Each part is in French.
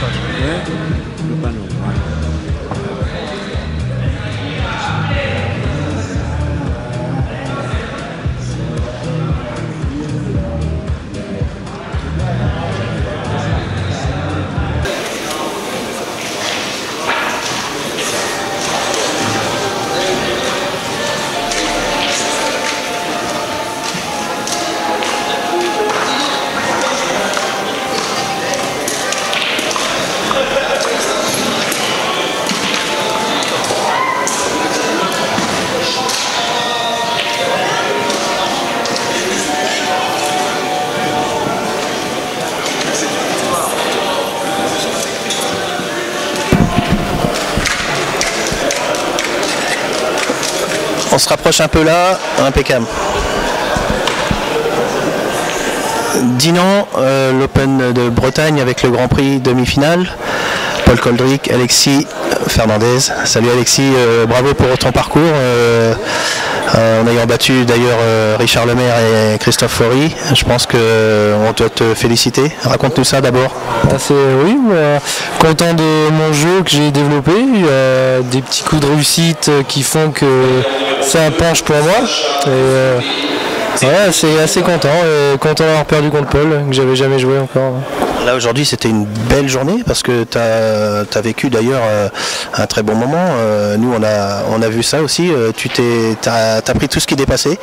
Ouais, le panneau. Ouais. On se rapproche un peu là, impeccable. Dinan, l'Open de Bretagne avec le Grand Prix demi-finale. Paul Coldric, Alexis Fernandez. Salut Alexis, bravo pour ton parcours. En ayant battu d'ailleurs Richard Lemaire et Christophe Faury, je pense qu'on doit te féliciter. Raconte-nous ça d'abord. Oui, content de mon jeu que j'ai développé. Des petits coups de réussite qui font que ça penche pour moi. C'est assez content. Content d'avoir perdu contre Paul, que j'avais jamais joué encore. Là aujourd'hui c'était une belle journée parce que tu as vécu d'ailleurs un très bon moment. Nous on a vu ça aussi. Tu as pris tout ce qui dépassait.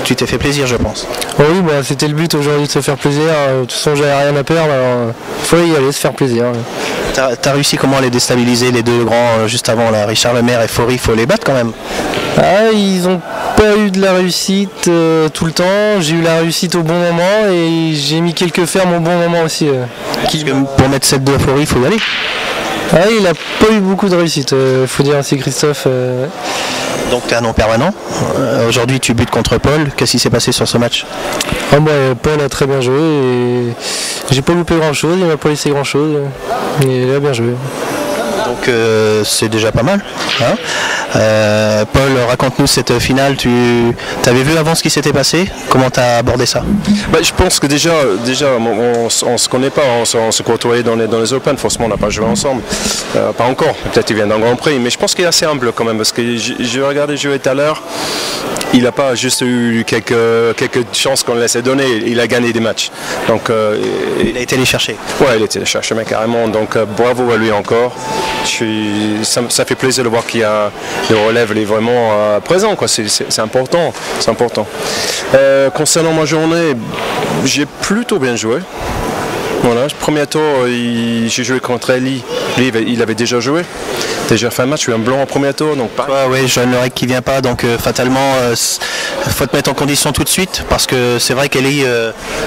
Tu t'es fait plaisir je pense. Oui, c'était le but aujourd'hui de se faire plaisir. De toute façon j'avais rien à perdre. Il faut y aller, se faire plaisir. Tu as réussi comment à les déstabiliser les deux grands juste avant là, Richard Lemaire et Faury, il faut les battre quand même. Ils n'ont pas eu de la réussite tout le temps. J'ai eu la réussite au bon moment et j'ai mis quelques fermes au bon moment aussi. Pour mettre 7-2 à Faury, il faut y aller. Il n'a pas eu beaucoup de réussite, il faut dire ainsi Christophe. Donc tu es un non permanent. Aujourd'hui tu butes contre Paul. Qu'est-ce qui s'est passé sur ce match? Paul a très bien joué et j'ai pas loupé grand chose, il m'a pas laissé grand chose. Et il a bien joué. Donc c'est déjà pas mal. Hein Paul, raconte-nous cette finale. Tu avais vu avant ce qui s'était passé. Comment tu as abordé ça? Je pense que déjà on se connaît pas, on se côtoyait dans les Open, forcément on n'a pas joué ensemble. Pas encore, peut-être il vient d'un Grand Prix, mais je pense qu'il est assez humble quand même, parce que j'ai regardé jouer tout à l'heure. Il n'a pas juste eu quelques chances qu'on lui laissait donner, il a gagné des matchs. Donc, il a été les chercher. Ouais, il a été les chercher, mais carrément. Donc bravo à lui encore. Ça fait plaisir de voir qu'il y a le relève, il est vraiment présent, quoi. C'est important. C'est important. Concernant ma journée, j'ai plutôt bien joué. Voilà, premier tour, j'ai joué contre Eli. Lui, il avait déjà joué. Déjà fait un match, j'ai eu un blanc en premier tour. Donc oui, Johan Lerec qui vient pas, donc fatalement, il faut te mettre en condition tout de suite, parce que c'est vrai qu'Eli,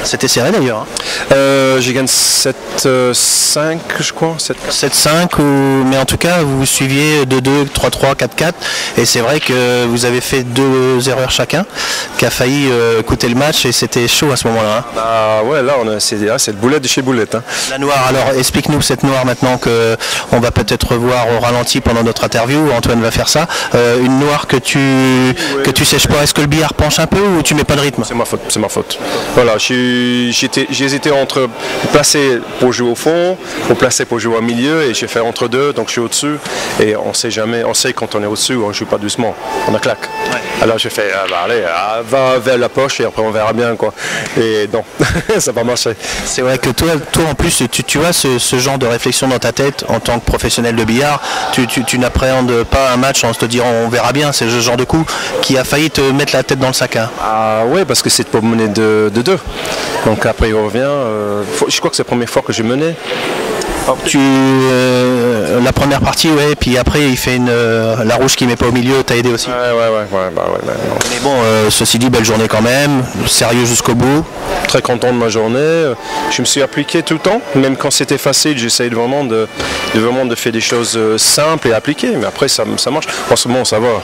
c'était serré d'ailleurs. J'ai gagné 7-5, je crois. 7-5, mais en tout cas, vous suiviez 2-2, 3-3, 4-4, et c'est vrai que vous avez fait 2 erreurs chacun, qui a failli coûter le match, et c'était chaud à ce moment-là. Ouais, là, c'est le boulet de chez Boulette. Hein. La noire, alors explique-nous cette noire maintenant qu'on va peut-être revoir au ralenti pendant notre interview, Antoine va faire ça. Une noire que tu sèches pas, est-ce que le billard penche un peu ou tu mets pas de rythme? C'est ma faute. Voilà, j'ai hésité entre placer pour jouer au fond, ou placer pour jouer au milieu, et j'ai fait entre deux, donc je suis au-dessus, et on sait jamais, on sait quand on est au-dessus, on joue pas doucement, on a claque. Ouais. Alors j'ai fait, allez, va vers la poche et après on verra bien quoi. Et non, ça va marcher. C'est vrai que toi en plus, tu as ce genre de réflexion dans ta tête en tant que professionnel de billard. Tu n'appréhendes pas un match en te disant on verra bien. C'est ce genre de coup qui a failli te mettre la tête dans le sac. Hein. Oui, parce que c'est pour mener de 2. Donc après il revient. Je crois que c'est la première fois que j'ai mené. La première partie, ouais, puis après il fait la rouge qui met pas au milieu, t'as aidé aussi. Ouais. Mais bon, ceci dit, belle journée quand même, sérieux jusqu'au bout. Très content de ma journée. Je me suis appliqué tout le temps, même quand c'était facile, j'essaye vraiment de faire des choses simples et appliquées. Mais après ça marche. En ce moment ça va.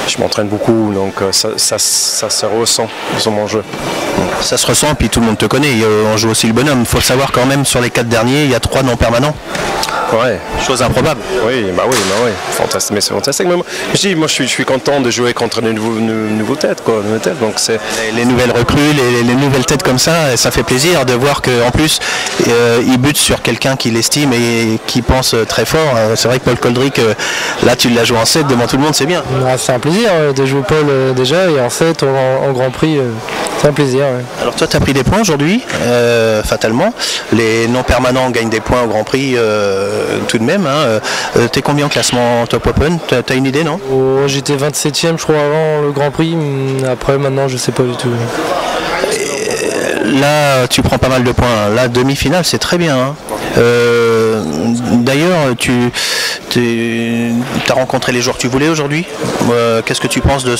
Je m'entraîne beaucoup, donc ça se ressent sur mon jeu. Ça se ressent, puis tout le monde te connaît. On joue aussi le bonhomme. Il faut le savoir quand même, sur les 4 derniers, il y a 3 non permanents. Ouais. Chose improbable. Oui, fantastique, mais c'est fantastique. Mais moi, je suis content de jouer contre de nouveaux têtes, quoi. Donc c'est Les nouvelles recrues, les nouvelles têtes comme ça fait plaisir de voir qu'en plus, il bute sur quelqu'un qu'il estime et qui pense très fort. C'est vrai que Paul Coldrick, là tu l'as joué en 7 devant tout le monde, c'est bien. C'est un plaisir de jouer Paul déjà, et en 7 en Grand Prix, c'est un plaisir. Ouais. Alors toi tu as pris des points aujourd'hui, fatalement. Les non permanents gagnent des points au Grand Prix tout de même. Hein. T'es combien en classement Top Open? T'as une idée, non? J'étais 27e je crois avant le Grand Prix, après maintenant je sais pas du tout. Là, tu prends pas mal de points. La demi-finale, c'est très bien. Hein. D'ailleurs, tu as rencontré les joueurs que tu voulais aujourd'hui. Qu'est-ce que tu penses de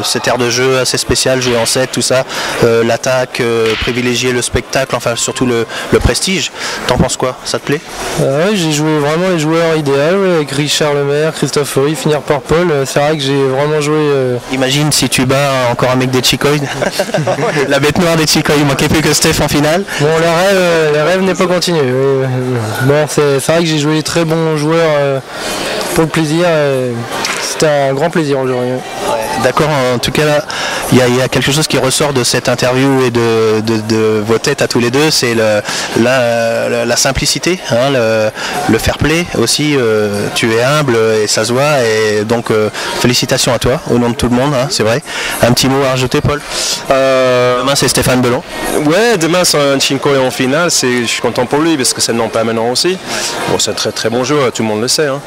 cette aire de jeu assez spéciale, jouer en 7, tout ça, l'attaque, privilégier le spectacle, enfin surtout le prestige. T'en penses quoi? Ça te plaît? Oui, j'ai joué vraiment les joueurs idéaux, avec Richard Lemaire, Christophe Horry, finir par Paul. C'est vrai que j'ai vraiment joué... Imagine si tu bats encore un mec des Chicoy. La bête noire des Chicoy, il manquait plus que Steph en finale. Bon, le rêve n'est pas continué. Bon, c'est vrai que j'ai joué les très bons joueurs pour le plaisir. C'était un grand plaisir aujourd'hui. D'accord, en tout cas là, il y a quelque chose qui ressort de cette interview et de vos têtes à tous les deux, c'est la simplicité, hein, le fair play aussi. Tu es humble et ça se voit, et donc félicitations à toi au nom de tout le monde, hein, c'est vrai. Un petit mot à rajouter, Paul? Demain c'est Stéphane Belon. Ouais, demain c'est un Chinko en finale, je suis content pour lui parce que c'est le non permanent aussi. Bon, c'est un très très bon joueur, tout le monde le sait. Hein.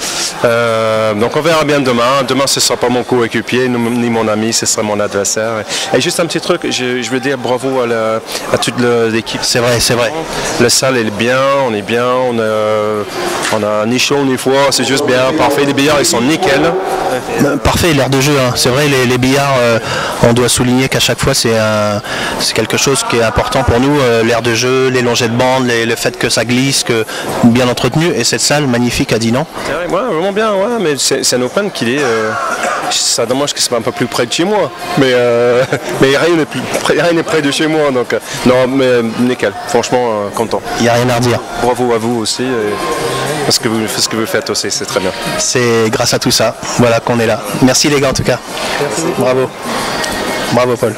Donc on verra bien demain. Demain ce ne sera pas mon coéquipier ni mon ami, ce sera mon adversaire. Et juste un petit truc, je veux dire bravo à toute l'équipe. C'est vrai, c'est vrai. La salle elle est bien, on est bien, on a ni chaud ni froid, c'est juste bien, parfait. Les billards ils sont nickel. Parfait, l'air de jeu, hein. C'est vrai, les billards, on doit souligner qu'à chaque fois c'est quelque chose qui est important pour nous, l'air de jeu, les longées de bande, le fait que ça glisse, que bien entretenu, et cette salle magnifique à Dinan. C'est vrai, ouais, vraiment bien, ouais, mais c'est un open qui est... ça dommage que c'est un peu plus près de chez moi, mais rien n'est près de chez moi, donc non, mais nickel, franchement content. Il n'y a rien à redire. Bravo à vous aussi, parce que ce que vous faites aussi, c'est très bien. C'est grâce à tout ça, voilà qu'on est là. Merci les gars en tout cas. Merci. Bravo. Bravo Paul.